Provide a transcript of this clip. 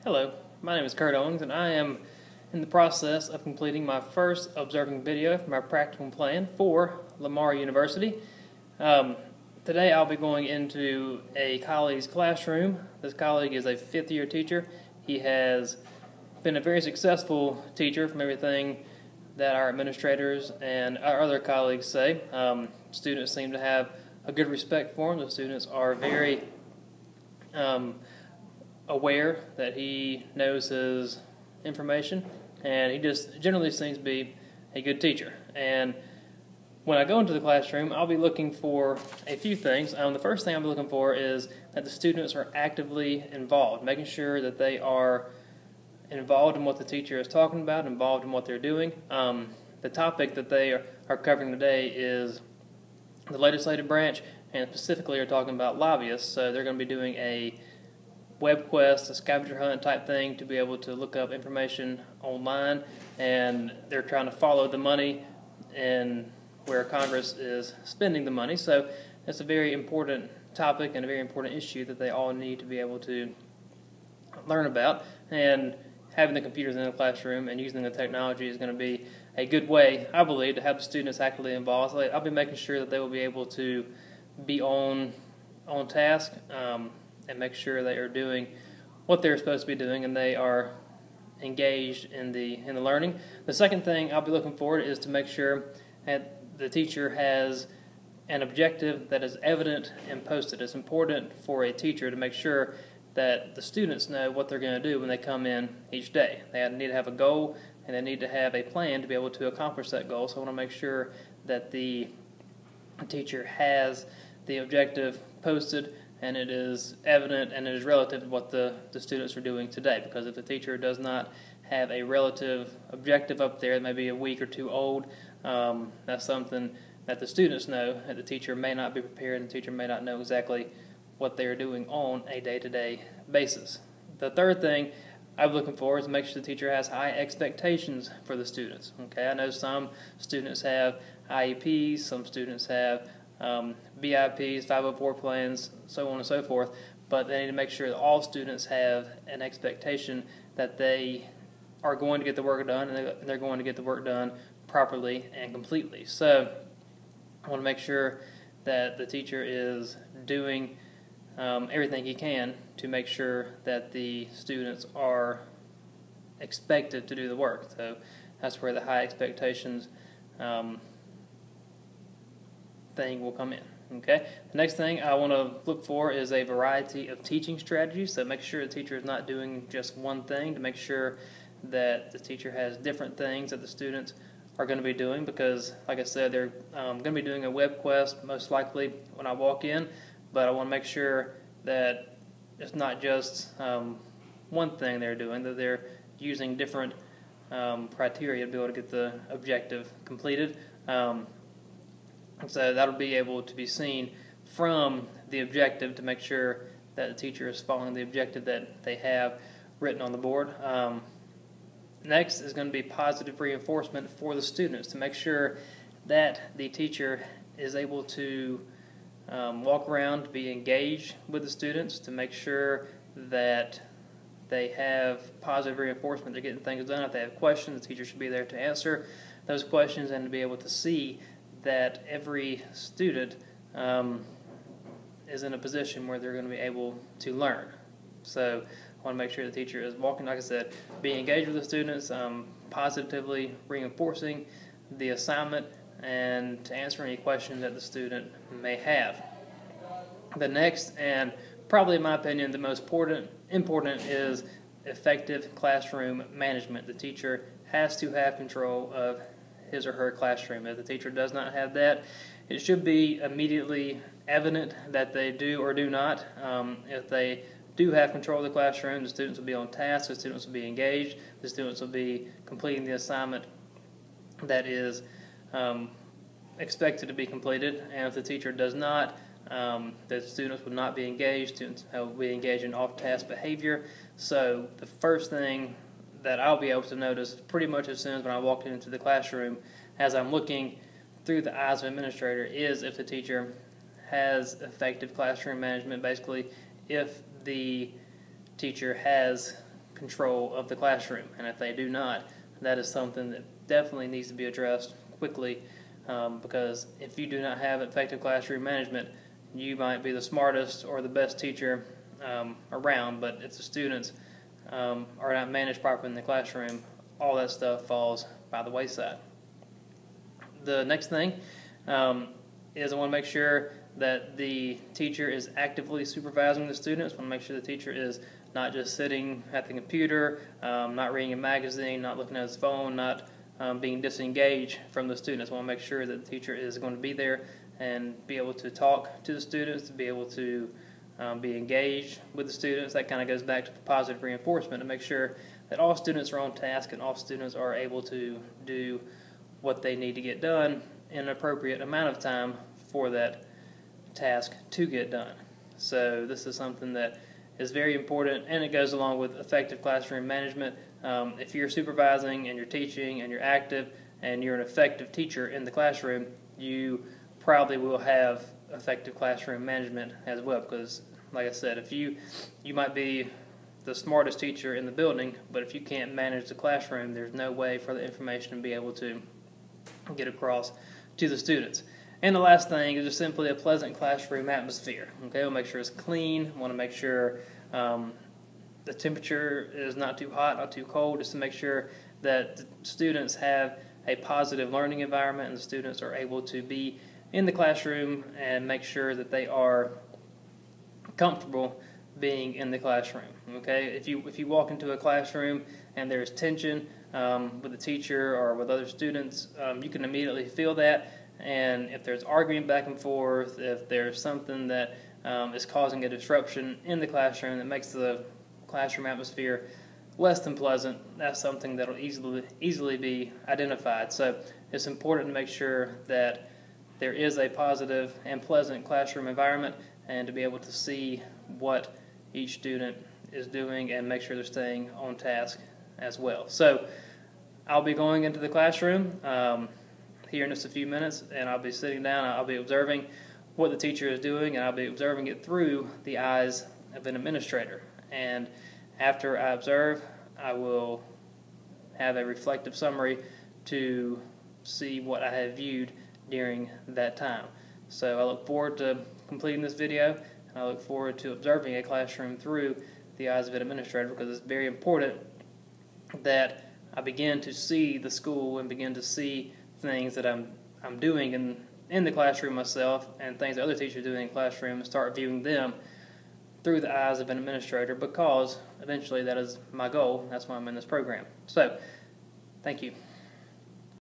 Hello, my name is Kurt Owens, and I am in the process of completing my first observing video for my practicum plan for Lamar University. Today I'll be going into a colleague's classroom. This colleague is a fifth-year teacher. He has been a very successful teacher from everything that our administrators and our other colleagues say. Students seem to have a good respect for him. The students are very aware that he knows his information, and he just generally seems to be a good teacher. And when I go into the classroom, I'll be looking for a few things. The first thing I'll be looking for is that the students are actively involved, making sure that they are involved in what the teacher is talking about, involved in what they're doing. The topic that they are covering today is the legislative branch, and specifically are talking about lobbyists. So they're going to be doing a web quest, a scavenger hunt type thing to be able to look up information online, and they're trying to follow the money and where Congress is spending the money. So it's a very important topic and a very important issue that they all need to be able to learn about, and having the computers in the classroom and using the technology is going to be a good way, I believe, to have the students actively involved. So I'll be making sure that they will be able to be on task, and make sure they are doing what they're supposed to be doing and they are engaged in the learning. The second thing I'll be looking for is to make sure that the teacher has an objective that is evident and posted. It's important for a teacher to make sure that the students know what they're going to do when they come in each day. They need to have a goal, and they need to have a plan to be able to accomplish that goal. So I want to make sure that the teacher has the objective posted, and it is evident and it is relative to what the students are doing today. Because if the teacher does not have a relative objective up there, it may be a week or two old, that's something that the students know that the teacher may not be prepared, and the teacher may not know exactly what they are doing on a day-to-day basis. The third thing I'm looking for is to make sure the teacher has high expectations for the students. Okay, I know some students have IEPs, some students have BIPs, 504 plans, so on and so forth, but they need to make sure that all students have an expectation that they are going to get the work done, and they're going to get the work done properly and completely. So I want to make sure that the teacher is doing everything he can to make sure that the students are expected to do the work. So that's where the high expectations thing will come in. Okay. The next thing I want to look for is a variety of teaching strategies. So make sure the teacher is not doing just one thing, to make sure that the teacher has different things that the students are going to be doing, because like I said, they're going to be doing a web quest most likely when I walk in, but I want to make sure that it's not just one thing they're doing, that they're using different criteria to be able to get the objective completed. So that'll be able to be seen from the objective to make sure that the teacher is following the objective that they have written on the board. Next is going to be positive reinforcement for the students, to make sure that the teacher is able to walk around, to be engaged with the students, to make sure that they have positive reinforcement, they're getting things done. If they have questions, the teacher should be there to answer those questions, and to be able to see that every student is in a position where they're going to be able to learn. So I want to make sure the teacher is walking, like I said, being engaged with the students, positively reinforcing the assignment, and to answer any questions that the student may have. The next, and probably in my opinion the most important is effective classroom management. The teacher has to have control of his or her classroom. If the teacher does not have that, it should be immediately evident that they do or do not. If they do have control of the classroom, the students will be on task, the students will be engaged, the students will be completing the assignment that is expected to be completed. And if the teacher does not, the students will not be engaged. Students will be engaged in off-task behavior. So the first thing that I'll be able to notice pretty much as soon as when I walk into the classroom, as I'm looking through the eyes of an administrator, is if the teacher has effective classroom management. Basically, if the teacher has control of the classroom. And if they do not, that is something that definitely needs to be addressed quickly, because if you do not have effective classroom management, you might be the smartest or the best teacher around, but if the students are not managed properly in the classroom, all that stuff falls by the wayside. The next thing is I want to make sure that the teacher is actively supervising the students. I want to make sure the teacher is not just sitting at the computer, not reading a magazine, not looking at his phone, not being disengaged from the students. I want to make sure that the teacher is going to be there and be able to talk to the students, to be able to be engaged with the students. That kind of goes back to the positive reinforcement, to make sure that all students are on task and all students are able to do what they need to get done in an appropriate amount of time for that task to get done. So this is something that is very important, and it goes along with effective classroom management. If you're supervising and you're teaching and you're active and you're an effective teacher in the classroom, you probably will have effective classroom management as well, because like I said, if you might be the smartest teacher in the building, but if you can't manage the classroom, there's no way for the information to be able to get across to the students. And the last thing is just simply a pleasant classroom atmosphere. Okay, we'll make sure it's clean. We want to make sure the temperature is not too hot, not too cold, just to make sure that the students have a positive learning environment and the students are able to be in the classroom and make sure that they are comfortable being in the classroom. Okay, if you walk into a classroom and there's tension with the teacher or with other students, you can immediately feel that. And if there's arguing back and forth, if there's something that is causing a disruption in the classroom that makes the classroom atmosphere less than pleasant, that's something that will easily be identified. So it's important to make sure that there is a positive and pleasant classroom environment, and to be able to see what each student is doing and make sure they're staying on task as well. So I'll be going into the classroom here in just a few minutes, and I'll be sitting down, I'll be observing what the teacher is doing, and I'll be observing it through the eyes of an administrator. And after I observe, I will have a reflective summary to see what I have viewed during that time. So I look forward to completing this video, and I look forward to observing a classroom through the eyes of an administrator, because it's very important that I begin to see the school and begin to see things that I'm doing in the classroom myself, and things that other teachers do in the classroom, and start viewing them through the eyes of an administrator, because eventually that is my goal. That's why I'm in this program. So, thank you.